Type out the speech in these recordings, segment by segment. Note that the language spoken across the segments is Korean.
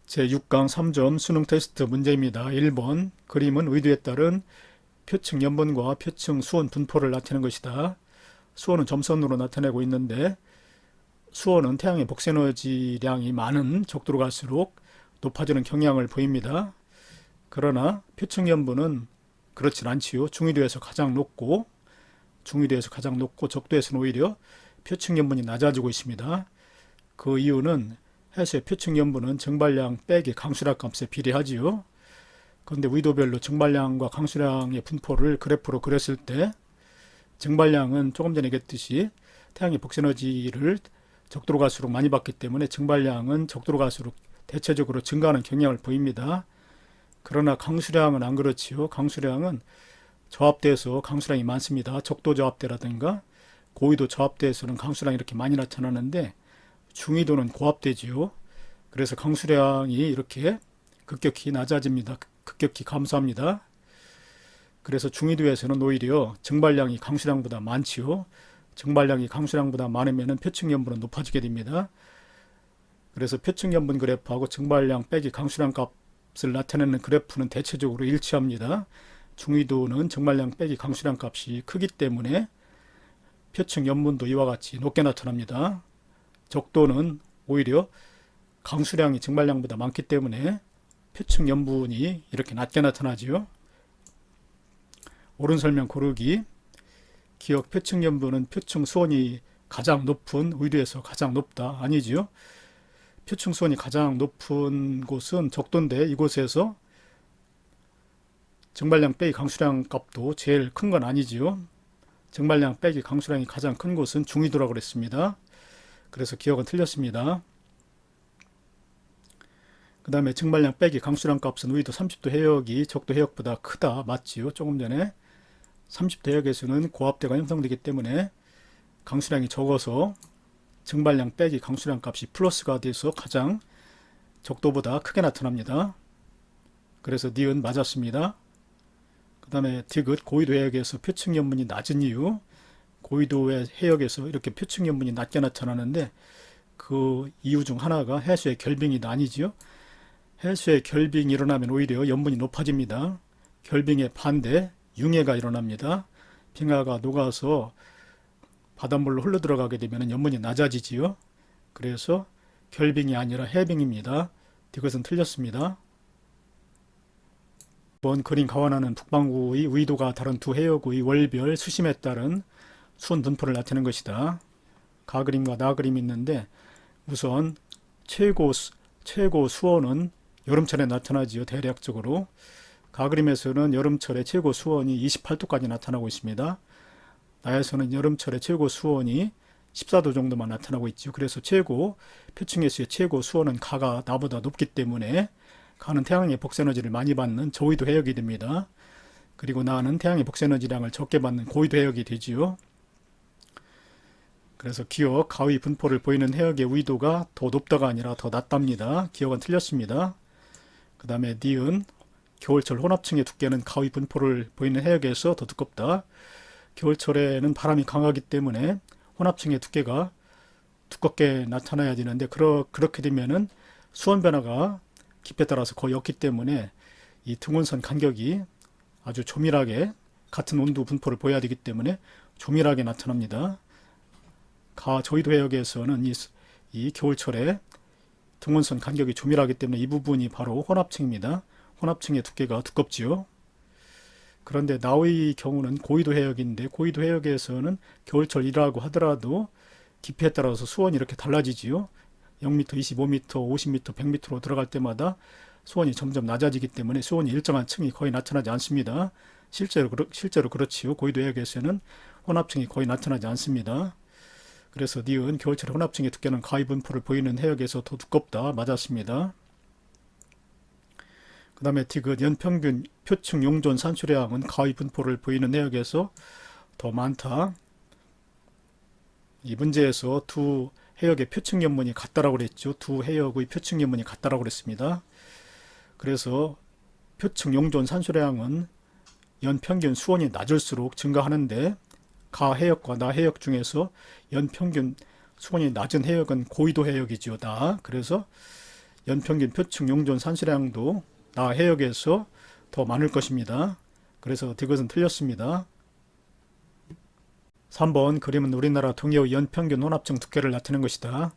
제6강 3점 수능 테스트 문제입니다. 1번 그림은 의도에 따른 표층 연분과 표층 수온 분포를 나타내는 것이다. 수온은 점선으로 나타내고 있는데 수온은 태양의 복사에너지량이 많은 적도로 갈수록 높아지는 경향을 보입니다. 그러나 표층 연분은 그렇진 않지요. 중위도에서 가장 높고 적도에서는 오히려 표층 연분이 낮아지고 있습니다. 그 이유는 해수의 표층 연분은 증발량 빼기 강수량 값에 비례하지요. 그런데 위도별로 증발량과 강수량의 분포를 그래프로 그렸을 때 증발량은 조금 전에 얘기했듯이 태양의 복사에너지를 적도로 갈수록 많이 받기 때문에 증발량은 적도로 갈수록 대체적으로 증가하는 경향을 보입니다. 그러나 강수량은 안 그렇지요. 강수량은 저압대에서 강수량이 많습니다. 적도 저압대라든가 고위도 저압대에서는 강수량이 이렇게 많이 나타나는데 중위도는 고압대지요. 그래서 강수량이 이렇게 급격히 낮아집니다. 급격히 감소합니다. 그래서 중위도에서는 오히려 증발량이 강수량보다 많지요. 증발량이 강수량보다 많으면 표층 연분은 높아지게 됩니다. 그래서 표층 연분 그래프하고 증발량 빼기 강수량 값을 나타내는 그래프는 대체적으로 일치합니다. 중위도는 증발량 빼기 강수량 값이 크기 때문에 표층 연분도 이와 같이 높게 나타납니다. 적도는 오히려 강수량이 증발량보다 많기 때문에 표층 연분이 이렇게 낮게 나타나지요. 옳은 설명 고르기. 기억 표층 연분은 표층 수온이 가장 높은 의도에서 가장 높다. 아니지요. 표층 수온이 가장 높은 곳은 적도인데 이곳에서 증발량 빼기 강수량 값도 제일 큰 건 아니지요. 증발량 빼기 강수량이 가장 큰 곳은 중위도라고 그랬습니다. 그래서 기억은 틀렸습니다. 그 다음에 증발량 빼기 강수량 값은 의도 30도 해역이 적도 해역보다 크다. 맞지요? 조금 전에 30도 해역에서는 고압대가 형성되기 때문에 강수량이 적어서 증발량 빼기 강수량 값이 플러스가 돼서 가장 적도보다 크게 나타납니다. 그래서 니은 맞았습니다. 그 다음에 디귿 고위도 해역에서 표층 연분이 낮은 이유. 고위도의 해역에서 이렇게 표층 연분이 낮게 나타나는데 그 이유 중 하나가 해수의 결빙이 아니지요. 해수의 결빙이 일어나면 오히려 연분이 높아집니다. 결빙의 반대 융해가 일어납니다. 빙하가 녹아서 바닷물로 흘러 들어가게 되면 연분이 낮아지지요. 그래서 결빙이 아니라 해빙입니다. 이것은 틀렸습니다. 이번 그림 가완하는 북반구의 위도가 다른 두 해역의 월별 수심에 따른 수온 분포를 나타내는 것이다. 가그림과 나그림이 있는데 우선 최고 수온은 여름철에 나타나지요. 대략적으로 가그림에서는 여름철에 최고 수온이 28도까지 나타나고 있습니다. 나에서는 여름철에 최고 수온이 14도 정도만 나타나고 있죠. 그래서 표층해수의 최고 수온은 가가 나보다 높기 때문에 가는 태양의 복사에너지를 많이 받는 저위도 해역이 됩니다. 그리고 나는 태양의 복사에너지량을 적게 받는 고위도 해역이 되지요. 그래서 기억, 가위 분포를 보이는 해역의 위도가 더 높다가 아니라 더 낮답니다. 기억은 틀렸습니다. 그 다음에 니은, 겨울철 혼합층의 두께는 가위 분포를 보이는 해역에서 더 두껍다. 겨울철에는 바람이 강하기 때문에 혼합층의 두께가 두껍게 나타나야 되는데 그렇게 되면은 수온 변화가 깊이에 따라서 거의 없기 때문에 이 등원선 간격이 아주 조밀하게 같은 온도 분포를 보여야 되기 때문에 조밀하게 나타납니다. 저위도 해역에서는 이 겨울철에 등원선 간격이 조밀하기 때문에 이 부분이 바로 혼합층입니다. 혼합층의 두께가 두껍지요. 그런데 나의 경우는 고위도 해역인데 고위도 해역에서는 겨울철이라고 하더라도 깊이에 따라서 수온이 이렇게 달라지지요. 0m, 25m, 50m, 100m로 들어갈 때마다 수온이 점점 낮아지기 때문에 수온이 일정한 층이 거의 나타나지 않습니다. 실제로 그렇지요. 고위도 해역에서는 혼합층이 거의 나타나지 않습니다. 그래서 니은 겨울철 혼합층의 두께는 가위 분포를 보이는 해역에서 더 두껍다. 맞았습니다. 그 다음에 디귿 연평균 표층 용존 산수량은 가위 분포를 보이는 해역에서 더 많다. 이 문제에서 두 해역의 표층 연분이 같다라고 그랬죠. 두 해역의 표층 연분이 같다라고 그랬습니다. 그래서 표층 용존 산수량은 연평균 수온이 낮을수록 증가하는데 가 해역과 나 해역 중에서 연평균 수온이 낮은 해역은 고위도 해역이지요. 그래서 연평균 표층 용존 산수량도 나 해역에서 더 많을 것입니다. 그래서 이것은 틀렸습니다. 3번 그림은 우리나라 동해의 연평균 혼합층 두께를 나타낸 것이다.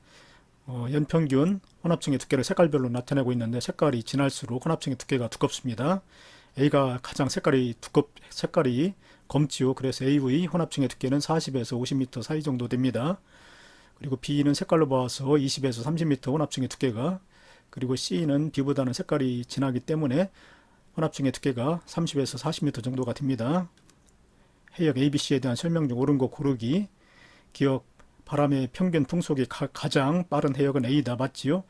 연평균 혼합층의 두께를 색깔별로 나타내고 있는데 색깔이 진할수록 혼합층의 두께가 두껍습니다. A가 가장 색깔이 검지요. 그래서 A의 혼합층의 두께는 40에서 50m 사이 정도 됩니다. 그리고 B는 색깔로 봐서 20에서 30m 혼합층의 두께가, 그리고 C는 B보다는 색깔이 진하기 때문에 혼합층의 두께가 30에서 40m 정도가 됩니다. 해역 ABC에 대한 설명 중 옳은 거 고르기. 기억, 바람의 평균 풍속이 가장 빠른 해역은 A다. 맞지요?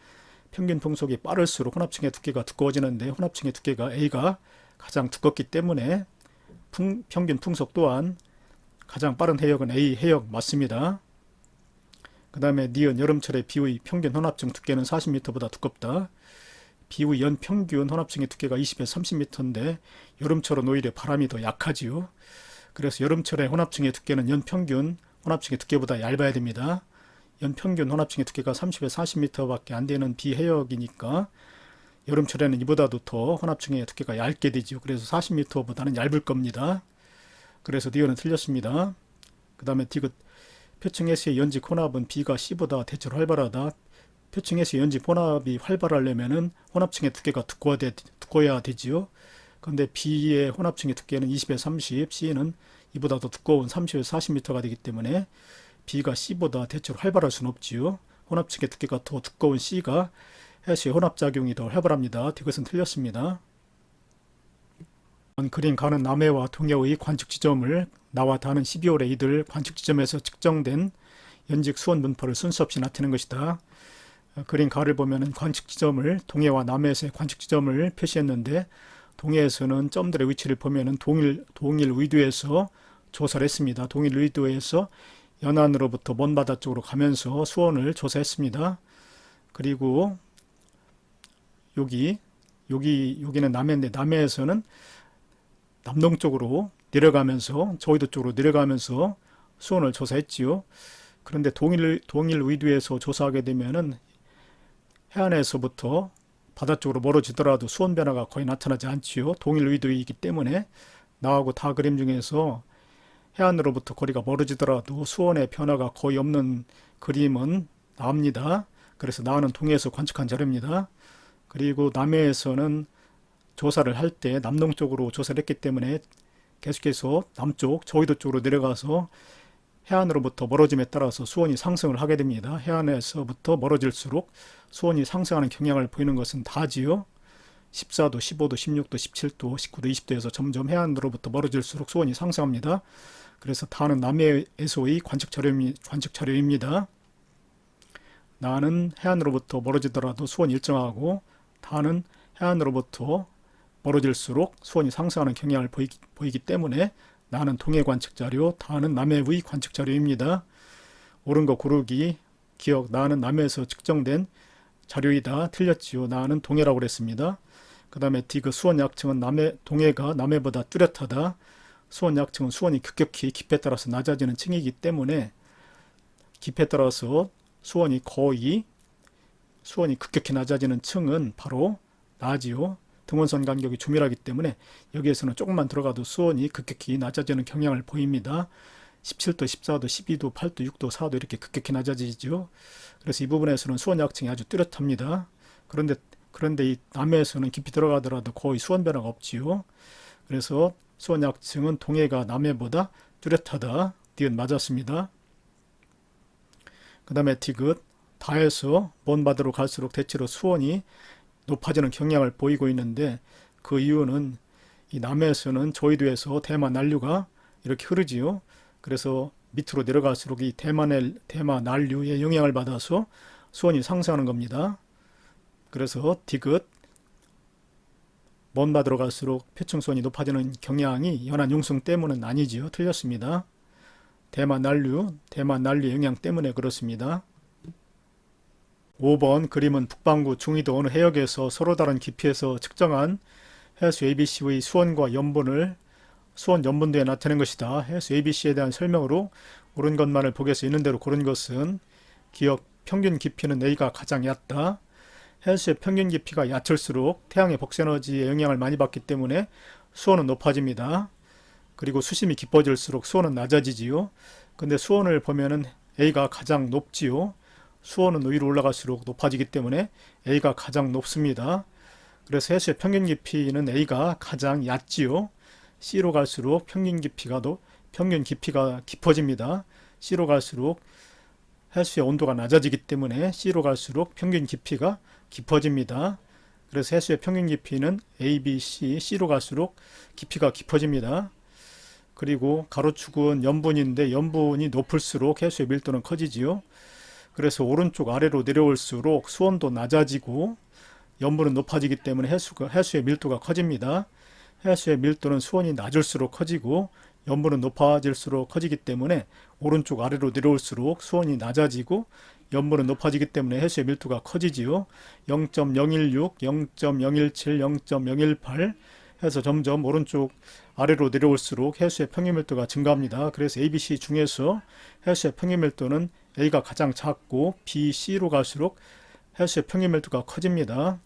평균 풍속이 빠를수록 혼합층의 두께가 두꺼워지는데 혼합층의 두께가 A가 가장 두껍기 때문에 평균 풍속 또한 가장 빠른 해역은 A 해역 맞습니다. 그 다음에 니은 여름철에 B의 평균 혼합층 두께는 40m보다 두껍다. B의 연평균 혼합층의 두께가 20에서 30m인데 여름철은 오히려 바람이 더 약하지요. 그래서 여름철에 혼합층의 두께는 연평균 혼합층의 두께보다 얇아야 됩니다. 연평균 혼합층의 두께가 30에서 40m밖에 안 되는 B 해역이니까 여름철에는 이보다도 더 혼합층의 두께가 얇게 되지요. 그래서 40m보다는 얇을 겁니다. 그래서 니은은 틀렸습니다. 그 다음에 디귿 표층 S의 연직 혼합은 B가 C보다 대체로 활발하다. 표층 S의 연직 혼합이 활발하려면은 혼합층의 두께가 두꺼워야 되지요. 그런데 B의 혼합층의 두께는 20에서 30, C는 이보다 더 두꺼운 30에서 40m가 되기 때문에 B가 C보다 대체로 활발할 수는 없지요. 혼합층의 두께가 더 두꺼운 C가 해수의 혼합작용이 더 활발합니다. 이것은 틀렸습니다. 그림 가는 남해와 동해의 관측 지점을 나와 다는 12월에 이들 관측 지점에서 측정된 연직 수온 분포를 순서 없이 나타낸 것이다. 그림 가를 보면 관측 지점을 동해와 남해에서의 관측 지점을 표시했는데 동해에서는 점들의 위치를 보면 동일 의도에서 조사를 했습니다. 동일 의도에서 연안으로부터 먼 바다 쪽으로 가면서 수온을 조사했습니다. 그리고 여기는 남해인데 남해에서는 남동쪽으로 내려가면서 저희도 쪽으로 내려가면서 수온을 조사했지요. 그런데 동일 의도에서 조사하게 되면은 해안에서부터 바다 쪽으로 멀어지더라도 수온 변화가 거의 나타나지 않지요. 동일 의도이기 때문에 나하고 다 그림 중에서 해안으로부터 거리가 멀어지더라도 수온의 변화가 거의 없는 그림은 나옵니다. 그래서 나는 동해에서 관측한 자료입니다. 그리고 남해에서는 조사를 할 때 남동쪽으로 조사를 했기 때문에 계속해서 남쪽 저희도 쪽으로 내려가서 해안으로부터 멀어짐에 따라서 수온이 상승을 하게 됩니다. 해안에서부터 멀어질수록 수온이 상승하는 경향을 보이는 것은 다지요. 14도, 15도, 16도, 17도, 19도, 20도에서 점점 해안으로부터 멀어질수록 수온이 상승합니다. 그래서 다는 남해에서의 관측 자료입니다. 나는 해안으로부터 멀어지더라도 수온이 일정하고 다는 해안으로부터 멀어질수록 수온이 상승하는 경향을 보이기 때문에 나는 동해 관측 자료, 다는 남해의 관측 자료입니다. 옳은 거 고르기. 기억, 나는 남해에서 측정된 자료이다. 틀렸지요. 나는 동해라고 그랬습니다. 그 다음에 디귿 수온 약층은 동해가 남해보다 뚜렷하다. 수온 약층은 수온이 급격히 깊이에 따라서 낮아지는 층이기 때문에 깊이에 따라서 수온이 급격히 낮아지는 층은 바로 나지요. 등원선 간격이 조밀하기 때문에 여기에서는 조금만 들어가도 수온이 급격히 낮아지는 경향을 보입니다. 17도, 14도, 12도, 8도, 6도, 4도 이렇게 급격히 낮아지죠. 그래서 이 부분에서는 수온 약층이 아주 뚜렷합니다. 그런데 이 남해에서는 깊이 들어가더라도 거의 수온 변화가 없지요. 그래서 수온 약층은 동해가 남해보다 뚜렷하다. 디귿 맞았습니다. 그 다음에 디귿 다에서 먼 바다로 갈수록 대체로 수온이 높아지는 경향을 보이고 있는데 그 이유는 이 남해에서는 조이도에서 대마 난류가 이렇게 흐르지요. 그래서 밑으로 내려갈수록 이 대마 난류의 영향을 받아서 수온이 상승하는 겁니다. 그래서 디귿 먼 바다로 갈수록 표층 수온이 높아지는 경향이 연안 융성 때문은 아니지요. 틀렸습니다. 대마 난류의 영향 때문에 그렇습니다. 5번 그림은 북반구 중위도 어느 해역에서 서로 다른 깊이에서 측정한 해수 ABC의 수온과 염분을 수온 염분도에 나타낸 것이다. 해수 ABC에 대한 설명으로 옳은 것만을 보기에서 있는 대로 고른 것은 기억 평균 깊이는 A가 가장 얕다. 해수의 평균 깊이가 얕을수록 태양의 복사에너지의 영향을 많이 받기 때문에 수온은 높아집니다. 그리고 수심이 깊어질수록 수온은 낮아지지요. 근데 수온을 보면은 A가 가장 높지요. 수온은 위로 올라갈수록 높아지기 때문에 A가 가장 높습니다. 그래서 해수의 평균 깊이는 A가 가장 얕지요. C로 갈수록 평균 깊이가 깊어집니다. C로 갈수록 해수의 온도가 낮아지기 때문에 C로 갈수록 평균 깊이가 깊어집니다. 그래서 해수의 평균 깊이는 A, B, C, C로 갈수록 깊이가 깊어집니다. 그리고 가로축은 염분인데 염분이 높을수록 해수의 밀도는 커지지요. 그래서 오른쪽 아래로 내려올수록 수온도 낮아지고 염분은 높아지기 때문에 해수의 밀도가 커집니다. 해수의 밀도는 수온이 낮을수록 커지고 염분은 높아질수록 커지기 때문에 오른쪽 아래로 내려올수록 수온이 낮아지고 염분은 높아지기 때문에 해수의 밀도가 커지지요. 0.016, 0.017, 0.018 해서 점점 오른쪽 아래로 내려올수록 해수의 평균 밀도가 증가합니다. 그래서 ABC 중에서 해수의 평균 밀도는 A가 가장 작고 B, C로 갈수록 해수의 평균 밀도가 커집니다.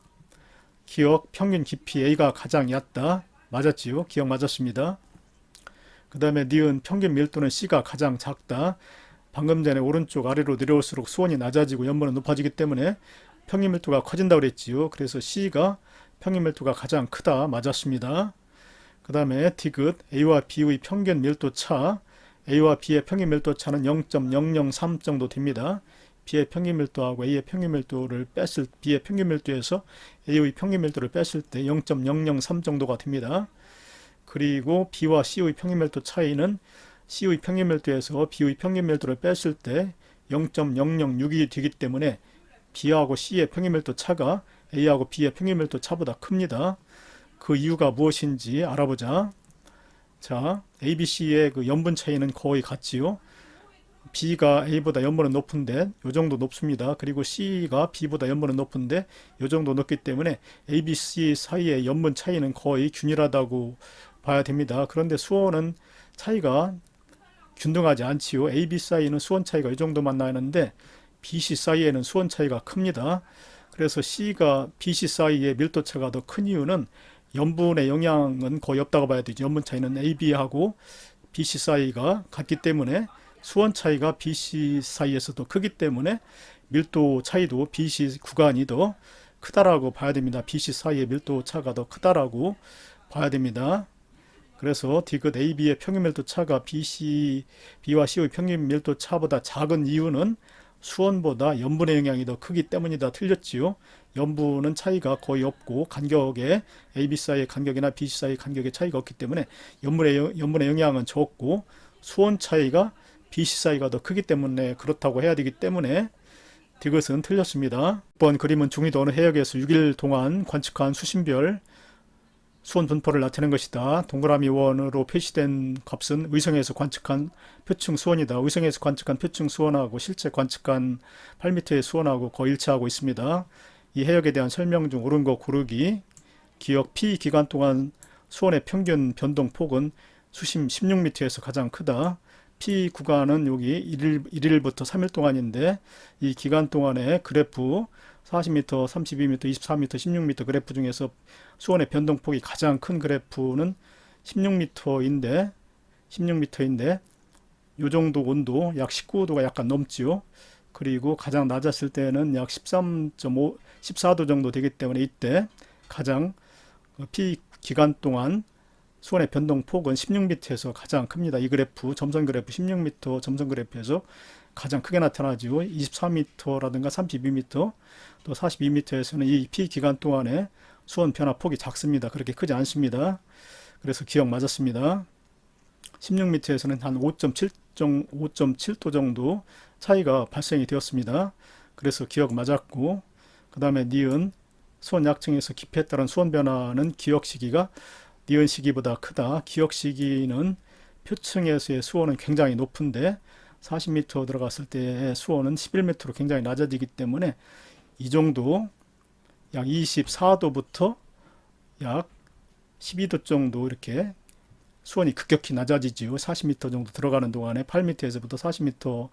기억 평균 깊이 A가 가장 얕다. 맞았지요? 기억 맞았습니다. 그 다음에 니은 평균 밀도는 C가 가장 작다. 방금 전에 오른쪽 아래로 내려올수록 수온이 낮아지고 염분은 높아지기 때문에 평균 밀도가 커진다고 그랬지요. 그래서 C가 평균 밀도가 가장 크다. 맞았습니다. 그 다음에 디귿 A와 B의 평균 밀도 차, A와 B의 평균 밀도 차는 0.003 정도 됩니다. B의 평균 밀도하고 A의 평균 밀도를 B의 평균 밀도에서 A의 평균 밀도를 뺐을 때 0.003 정도가 됩니다. 그리고 B와 C의 평균 밀도 차이는 C의 평균 밀도에서 B의 평균 밀도를 뺐을 때 0.006이 되기 때문에 B하고 C의 평균 밀도 차가 A하고 B의 평균 밀도 차보다 큽니다. 그 이유가 무엇인지 알아보자. 자, A, B, C의 그 염분 차이는 거의 같지요. B가 A보다 염분은 높은데 요 정도 높습니다. 그리고 C가 B보다 염분은 높은데 요 정도 높기 때문에 A, B, C 사이의 염분 차이는 거의 균일하다고 봐야 됩니다. 그런데 수온은 차이가 균등하지 않지요. A, B 사이는 수온 차이가 이 정도만 나는데 B, C 사이에는 수온 차이가 큽니다. 그래서 C가 B, C 사이의 밀도 차가 더 큰 이유는 염분의 영향은 거의 없다고 봐야 되죠. 염분 차이는 A, B하고 B, C 사이가 같기 때문에 수온 차이가 B, C 사이에서도 크기 때문에 밀도 차이도 B, C 구간이 더 크다라고 봐야 됩니다. B, C 사이의 밀도 차가 더 크다라고 봐야 됩니다. 그래서 디귿 A, B의 평균 밀도 차가 B와 C의 평균 밀도 차보다 작은 이유는 수온보다 염분의 영향이 더 크기 때문이다. 틀렸지요. 염분은 차이가 거의 없고 간격에 A, B 사이의 간격이나 B, C 사이의 간격에 차이가 없기 때문에 염분의 영향은 적고 수온 차이가 B, C 사이가 더 크기 때문에 그렇다고 해야 되기 때문에 디귿은 틀렸습니다. 6번 그림은 중위도 어느 해역에서 6일 동안 관측한 수심별 수온 분포를 나타낸 것이다. 동그라미 원으로 표시된 값은 의성에서 관측한 표층 수온이다. 의성에서 관측한 표층 수온하고 실제 관측한 8m의 수온하고 거의 일치하고 있습니다. 이 해역에 대한 설명 중 옳은 거 고르기. 기억 P 기간 동안 수온의 평균 변동폭은 수심 16m에서 가장 크다. P 구간은 여기 1일부터 3일 동안인데 이 기간 동안의 그래프 40m, 32m, 24m, 16m 그래프 중에서 수온의 변동폭이 가장 큰 그래프는 16m인데 요 정도 온도 약 19도가 약간 넘지요. 그리고 가장 낮았을 때는 약 13.5, 14도 정도 되기 때문에 이때 가장 P 기간 동안 수온의 변동폭은 16m에서 가장 큽니다. 이 그래프, 점선 그래프 16m 점선 그래프에서 가장 크게 나타나죠. 24m라든가 32m, 또 42m에서는 이 P 기간 동안에 수온 변화 폭이 작습니다. 그렇게 크지 않습니다. 그래서 기억 맞았습니다. 16m에서는 한 5.7도 정도 차이가 발생이 되었습니다. 그래서 기억 맞았고, 그 다음에 니은 수온 약층에서 깊이에 따른 수온 변화는 기억 시기가 니은 시기보다 크다. 기억 시기는 표층에서의 수온은 굉장히 높은데 40m 들어갔을 때의 수온은 11m로 굉장히 낮아지기 때문에 이 정도 약 24도부터 약 12도 정도 이렇게 수온이 급격히 낮아지지요. 40m 정도 들어가는 동안에 8m에서부터 40m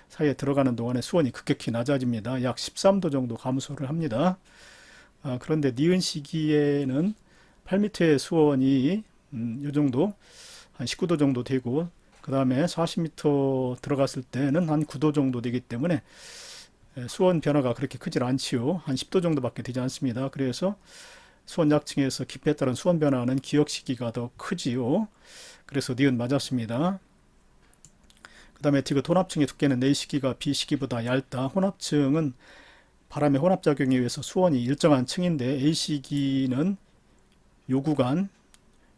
사이에 들어가는 동안에 수온이 급격히 낮아집니다. 약 13도 정도 감소를 합니다. 그런데 니은 시기에는 8m의 수온이 요 정도 한 19도 정도 되고 그 다음에 40m 들어갔을 때는 한 9도 정도 되기 때문에 수온 변화가 그렇게 크질 않지요. 한 10도 정도밖에 되지 않습니다. 그래서 수온 약층에서 깊이에 따른 수온 변화는 기억 시기가 더 크지요. 그래서 니은 맞았습니다. 그 다음에 디귿 혼합층의 두께는 A 시기가 B 시기보다 얇다. 혼합층은 바람의 혼합작용에 의해서 수온이 일정한 층인데 A 시기는 요 구간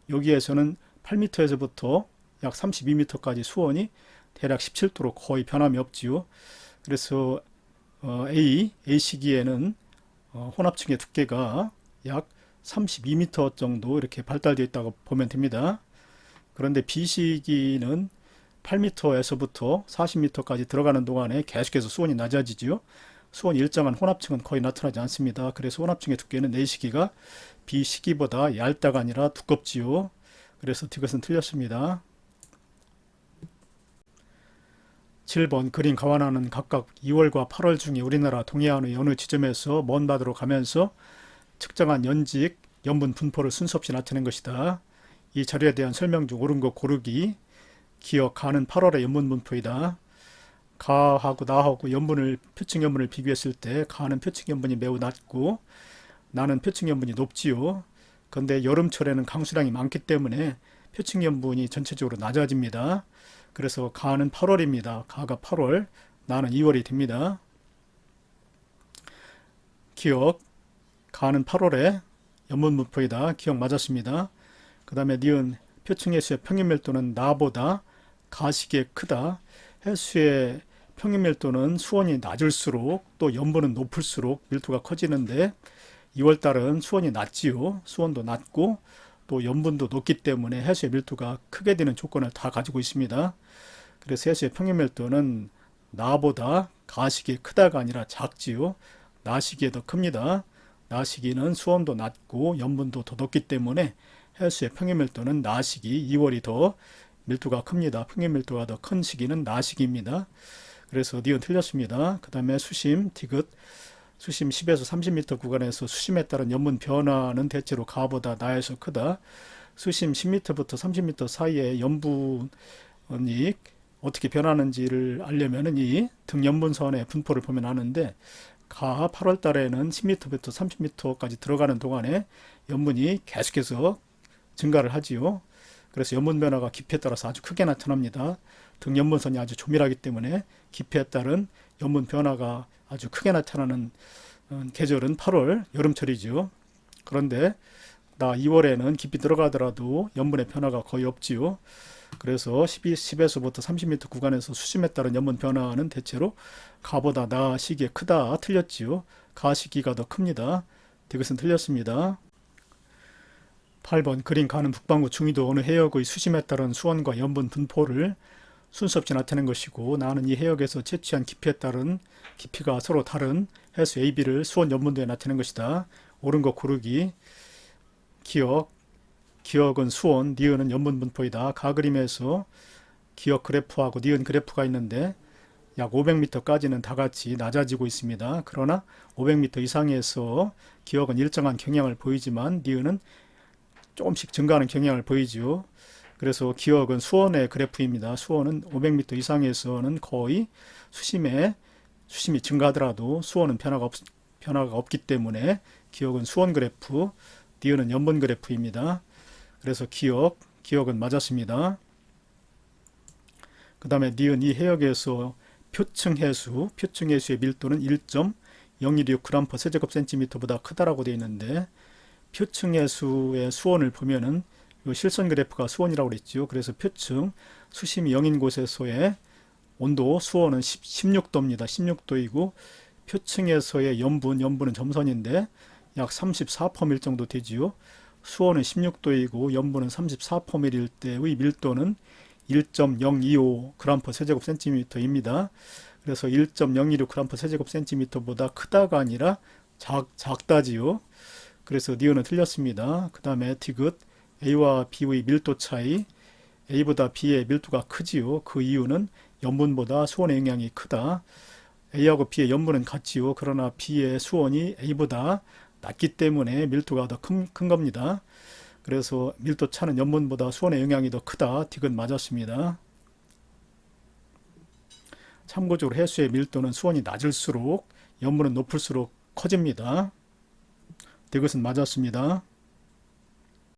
여기에서는 8m에서부터 약 32m까지 수온이 대략 17도로 거의 변함이 없지요. 그래서 A 시기에는 혼합층의 두께가 약 32m 정도 이렇게 발달되어 있다고 보면 됩니다. 그런데 B 시기는 8m에서부터 40m까지 들어가는 동안에 계속해서 수온이 낮아지죠. 수온이 일정한 혼합층은 거의 나타나지 않습니다. 그래서 혼합층의 두께는 A 시기가 B 시기보다 얇다가 아니라 두껍지요. 그래서 디귿은 틀렸습니다. 7번 그림 가완하는 각각 2월과 8월 중에 우리나라 동해안의 어느 지점에서 먼 바다로 가면서 측정한 연직, 염분 분포를 순서 없이 나타낸 것이다. 이 자료에 대한 설명 중 옳은 것 고르기. 기억, 가는 8월의 염분 분포이다. 가하고 나하고 표층 염분을 비교했을 때 가는 표층 염분이 매우 낮고 나는 표층 염분이 높지요. 그런데 여름철에는 강수량이 많기 때문에 표층 염분이 전체적으로 낮아집니다. 그래서 가는 8월입니다. 가가 8월, 나는 2월이 됩니다. 기억, 가는 8월에 염분 분포이다. 기억 맞았습니다. 그 다음에 니은 표층해수의 평균 밀도는 나보다 가시기에 크다. 해수의 평균 밀도는 수온이 낮을수록 또 염분은 높을수록 밀도가 커지는데 2월달은 수온이 낮지요. 수온도 낮고 또 염분도 높기 때문에 해수의 밀도가 크게 되는 조건을 다 가지고 있습니다. 그래서 해수의 평균 밀도는 나보다 가시기에 크다가 아니라 작지요. 나시기에 더 큽니다. 나시기는 수온도 낮고 염분도 더 높기 때문에 해수의 평균 밀도는 나시기 2월이 더 밀도가 큽니다. 평균 밀도가 더 큰 시기는 나시기입니다. 그래서 니은 틀렸습니다. 그 다음에 수심, 디귿, 수심 10에서 30m 구간에서 수심에 따른 염분 변화는 대체로 가보다 나에서 크다. 수심 10m부터 30m 사이에 염분이 어떻게 변하는지를 알려면 이 등염분선의 분포를 보면 아는데 가 8월 달에는 10m부터 30m까지 들어가는 동안에 염분이 계속해서 증가를 하지요. 그래서 염분 변화가 깊이에 따라서 아주 크게 나타납니다. 등염분선이 아주 조밀하기 때문에 깊이에 따른 염분 변화가 아주 크게 나타나는 계절은 8월, 여름철이죠. 그런데 나 2월에는 깊이 들어가더라도 염분의 변화가 거의 없지요. 그래서 10에서부터 30m 구간에서 수심에 따른 염분 변화는 대체로 가보다 나 시기에 크다. 틀렸지요. 가 시기가 더 큽니다. 이것은 틀렸습니다. 8번 그림 가는 북반구 중위도 어느 해역의 수심에 따른 수온과 염분 분포를 순서 없이 나타낸 것이고 나는 이 해역에서 채취한 깊이에 따른 깊이가 서로 다른 해수 A, B를 수온 염분도에 나타낸 것이다. 옳은 것 고르기. 기억은 수온, 니은은 염분 분포이다. 가 그림에서 기억 그래프하고 니은 그래프가 있는데 약 500m까지는 다 같이 낮아지고 있습니다. 그러나 500m 이상에서 기억은 일정한 경향을 보이지만 니은은 조금씩 증가하는 경향을 보이죠. 그래서 기억은 수온의 그래프입니다. 수온은 500m 이상에서는 거의 수심이 증가하더라도 수온은 변화가 없기 때문에 기억은 수온 그래프, 니은은 염분 그래프입니다. 그래서 기억은 맞았습니다. 그 다음에 니은 이 해역에서 표층해수의 밀도는 1.016g per 세제곱센티미터보다 크다라고 되어 있는데 표층해수의 수온을 보면은 이 실선 그래프가 수온이라고 그랬죠. 그래서 표층 수심이 0인 곳에서의 온도 수온은 16도입니다. 16도이고 표층에서의 염분은 점선인데 약 34%밀 정도 되지요. 수온은 16도이고 염분은 34%밀일 때의 밀도는 1.025g per 세제곱센티미터입니다. 그래서 1.026g per 세제곱센티미터보다 크다가 아니라 작다지요. 그래서 니은은 틀렸습니다. 그 다음에 디귿 A와 B의 밀도 차이, A보다 B의 밀도가 크지요. 그 이유는 염분보다 수온의 영향이 크다. A하고 B의 염분은 같지요. 그러나 B의 수온이 A보다 낮기 때문에 밀도가 더 큰 겁니다. 그래서 밀도 차는 연문보다 수온의 영향이 더 크다. 디귿 맞았습니다. 참고적으로 해수의 밀도는 수온이 낮을수록 연문은 높을수록 커집니다. 디귿은 맞았습니다.